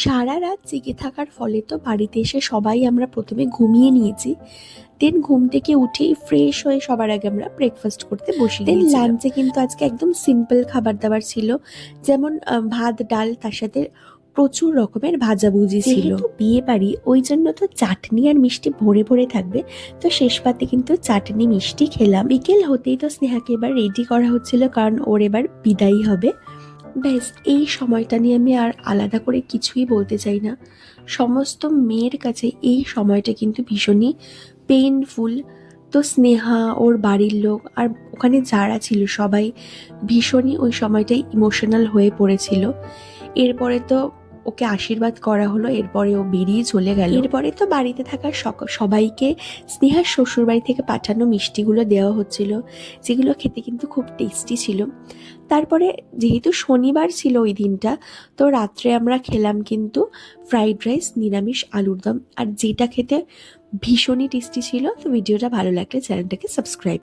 সারা রাত জেগে থাকার ফলে তো বাড়িতে এসে সবাই আমরা প্রথমে ঘুমিয়ে নিয়েছি। দেন ঘুম থেকে উঠেই ফ্রেশ হয়ে সবার আগে আমরা ব্রেকফাস্ট করতে বসিয়ে দিয়েছিলাম। লাঞ্চে কিন্তু আজকে একদম সিম্পল খাবার দাবার ছিল, যেমন ভাত ডাল, তার সাথে প্রচুর রকমের ভাজাভুজি ছিল। যেহেতু বিয়ে বাড়ি, ওই জন্য তো চাটনি আর মিষ্টি ভরে ভরে থাকবে, তো শেষ পাতে কিন্তু চাটনি মিষ্টি খেলাম। বিকেল হতেই তো স্নেহাকে এবার রেডি করা হচ্ছিল, কারণ ওর এবার বিদায়ী হবে। ব্যাস, এই সময়টা নিয়ে আমি আর আলাদা করে কিছুই বলতে চাই না। সমস্ত মেয়ের কাছে এই সময়টা কিন্তু ভীষণই পেইনফুল। তো স্নেহা, ওর বাড়ির লোক আর ওখানে যারা ছিল সবাই ভীষণই ওই সময়টাই ইমোশনাল হয়ে পড়েছিল। এরপরে তো ওকে আশীর্বাদ করা হলো, এরপরে ও বেরিয়ে চলে গেল। এরপরে তো বাড়িতে থাকা সবাইকে স্নেহার শ্বশুর বাড়ি থেকে পাঠানো মিষ্টিগুলো দেওয়া হচ্ছিল, যেগুলো খেতে কিন্তু খুব টেস্টি ছিল। তারপরে যেহেতু শনিবার ছিল ওই দিনটা, তো রাত্রে আমরা খেলাম কিন্তু ফ্রাইড রাইস, নিরামিষ আলুর দম, আর যেটা খেতে ভীষণই টেস্টি ছিল। তো ভিডিওটা ভালো লাগলে চ্যানেলটাকে সাবস্ক্রাইব